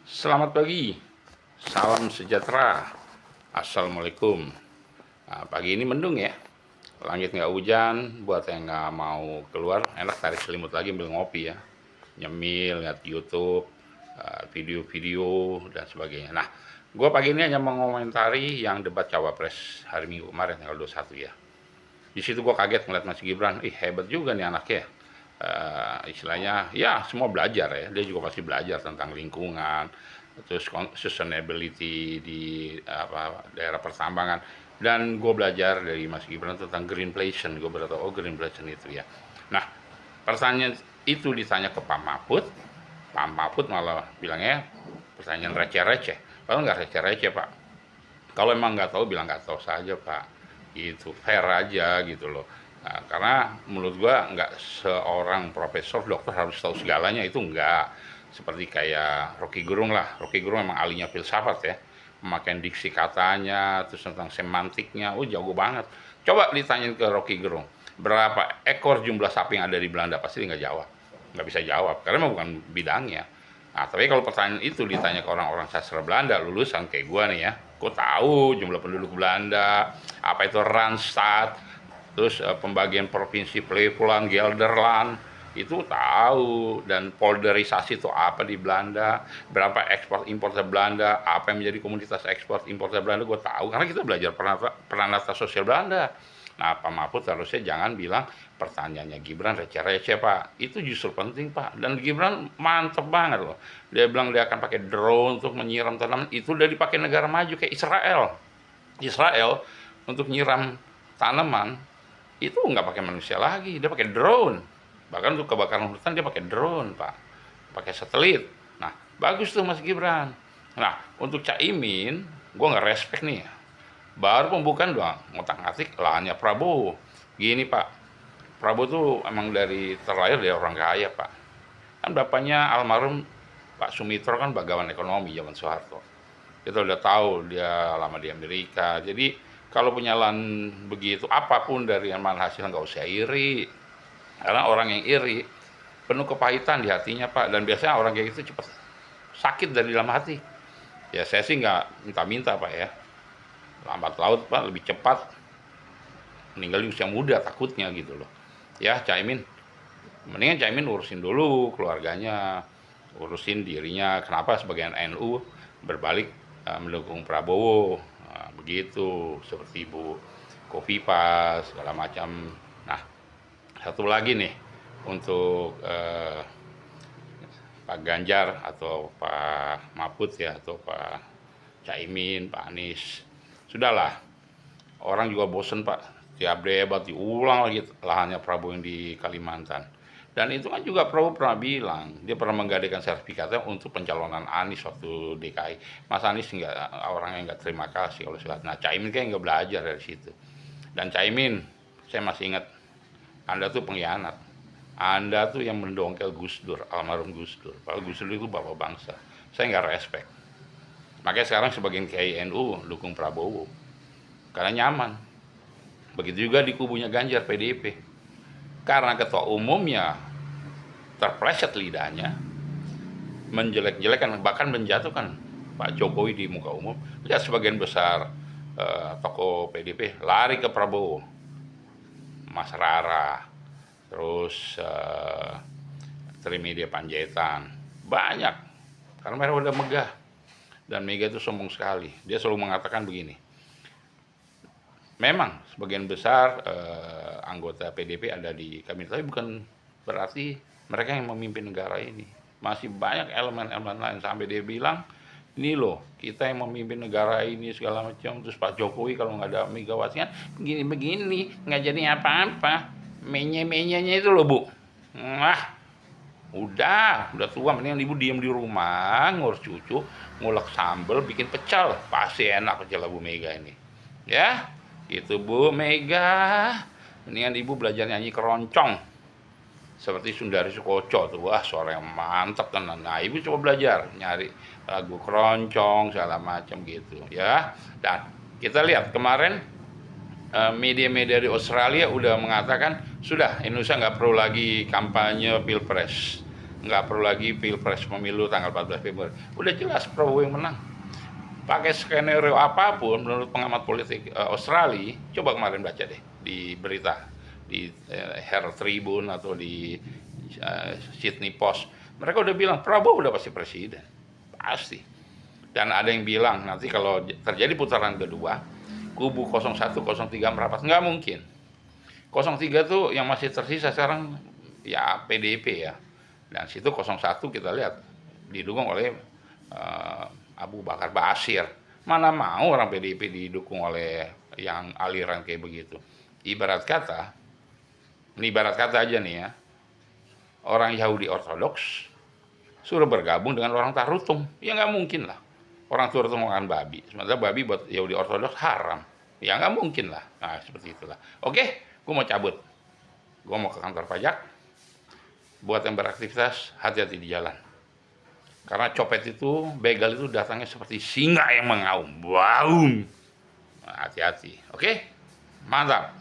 Selamat pagi, salam sejahtera, assalamualaikum. Nah, pagi ini mendung ya, langit nggak hujan. Buat yang nggak mau keluar, enak tarik selimut lagi ambil ngopi ya, nyemil, lihat YouTube, video-video dan sebagainya. Nah, gue pagi ini hanya mengomentari yang debat cawapres hari Minggu kemarin tanggal 21 ya. Di situ gue kaget ngeliat Mas Gibran, hebat juga nih anaknya. Istilahnya ya semua belajar ya, dia juga pasti belajar tentang lingkungan, terus sustainability di daerah pertambangan. Dan gue belajar dari Mas Gibran tentang greenflation. Gue baru tahu, oh greenflation itu ya. Nah, pertanyaan itu ditanya ke Pak Mahfud malah bilangnya pertanyaan receh-receh. Padahal nggak receh-receh Pak, kalau emang nggak tahu bilang nggak tahu saja Pak, itu fair aja gitu loh. Nah, karena menurut gua nggak seorang profesor dokter harus tahu segalanya, itu nggak. Seperti kayak Rocky Gerung lah, Rocky Gerung emang ahlinya filsafat ya, memakai diksi katanya, terus tentang semantiknya, oh jago banget. Coba ditanyain ke Rocky Gerung, berapa ekor jumlah sapi yang ada di Belanda, pasti nggak jawab, nggak bisa jawab karena emang bukan bidangnya. Nah, tapi kalau pertanyaan itu ditanya ke orang-orang sastra Belanda, lulusan kayak gua nih ya, kok tahu jumlah penduduk Belanda, apa itu Randstad, terus pembagian provinsi Flevoland, Gelderland, itu tahu. Dan polderisasi itu apa di Belanda, berapa ekspor impor ke Belanda, apa yang menjadi komoditas ekspor impor ke Belanda, gue tahu karena kita belajar peranata sosial Belanda. Nah, Pak Mahfud harusnya jangan bilang pertanyaannya Gibran receh-receh Pak, itu justru penting Pak. Dan Gibran mantep banget loh, dia bilang dia akan pakai drone untuk menyiram tanaman, itu udah dipakai negara maju kayak Israel. Israel untuk nyiram tanaman itu nggak pakai manusia lagi, dia pakai drone. Bahkan untuk kebakaran hutan dia pakai drone Pak, pakai satelit. Nah, bagus tuh Mas Gibran. Nah, untuk Caimin gue nggak respect nih, baru pembukaan doang ngotak-ngatik lahannya Prabowo. Gini Pak, Prabowo tuh emang dari terlahir dari orang kaya Pak. Kan bapaknya almarhum Pak Sumitro kan bagawan ekonomi zaman Soeharto. Kita udah tahu dia lama di Amerika. Jadi kalau punya lahan begitu, apapun dari yang mana hasilnya nggak usah iri. Karena orang yang iri penuh kepahitan di hatinya Pak. Dan biasanya orang kayak gitu cepat sakit dari dalam hati. Ya saya sih nggak minta-minta Pak ya. Lambat laut Pak, lebih cepat meninggal di usia muda takutnya gitu loh. Ya Caimin, mendingan Caimin urusin dulu keluarganya, urusin dirinya. Kenapa sebagian NU berbalik mendukung Prabowo, begitu seperti Ibu Kofifa segala macam. Nah, satu lagi nih untuk Pak Ganjar atau Pak Mahfud ya, atau Pak Caimin, Pak Anies, sudahlah, orang juga bosen Pak, tiap debat diulang lagi lahannya Prabowo yang di Kalimantan. Dan itu kan juga Prabowo pernah bilang, dia pernah menggadaikan sertifikatnya untuk pencalonan Anies waktu DKI. Mas Anies nggak, orang yang nggak terima kasih kalau silat. Nah, Caimin kayak nggak belajar dari situ. Dan Caimin, saya masih ingat, Anda tuh pengkhianat. Anda tuh yang mendongkel Gus Dur, almarhum Gus Dur. Padahal Gus Dur itu bapak bangsa. Saya nggak respect. Makanya sekarang sebagian Kiai NU dukung Prabowo. Karena nyaman. Begitu juga di kubunya Ganjar PDIP. Karena ketua umumnya terpleset lidahnya, menjelek-jelekan, bahkan menjatuhkan Pak Jokowi di muka umum. Lihat sebagian besar tokoh PDIP lari ke Prabowo. Mas Rara, terus Trimedia Panjaitan, banyak. Karena mereka udah megah. Dan Mega itu sombong sekali. Dia selalu mengatakan begini, memang sebagian besar anggota PDP ada di kabinet, tapi bukan berarti mereka yang memimpin negara ini. Masih banyak elemen-elemen lain, sampai dia bilang, ini loh, kita yang memimpin negara ini segala macam. Terus Pak Jokowi kalau nggak ada Megawati kan begini-begini, nggak jadi apa-apa. Menye-menyenya itu loh Bu. Wah, udah tua, mendingan ibu diem di rumah, ngurus cucu, ngulek sambel, bikin pecel. Pasti enak pecel Bu Mega ini. Ya, itu Bu Mega. Mendingan ibu belajar nyanyi keroncong. Seperti Sundari Sukoco tuh, wah suara yang mantap tenan. Nah, ibu coba belajar nyari lagu keroncong segala macam gitu ya. Dan kita lihat kemarin media-media di Australia udah mengatakan sudah Indonesia nggak perlu lagi kampanye pilpres. nggak perlu lagi pilpres pemilu tanggal 14 Februari. Udah jelas Prabowo yang menang. Pakai skenario apapun menurut pengamat politik Australia, coba kemarin baca deh di berita di Herald Tribune atau di Sydney Post, mereka udah bilang Prabowo udah pasti presiden, pasti. Dan ada yang bilang nanti kalau terjadi putaran kedua, kubu 01, 03 merapat, nggak mungkin. 03 tuh yang masih tersisa sekarang ya PDIP ya, dan situ 01 kita lihat didukung oleh Abu Bakar Basir. Mana mau orang PDIP didukung oleh yang aliran kayak begitu. Ibarat kata, ini ibarat kata aja nih ya, orang Yahudi Ortodoks suruh bergabung dengan orang Tarutung, ya nggak mungkin lah. Orang Tarutung makan babi, sementara babi buat Yahudi Ortodoks haram, ya nggak mungkin lah. Nah seperti itulah. Oke, gue mau cabut, gue mau ke kantor pajak. Buat yang beraktivitas, hati-hati di jalan. Karena copet itu, begal itu datangnya seperti singa yang mengaum. Wow. Nah, hati-hati. Oke? Mantap.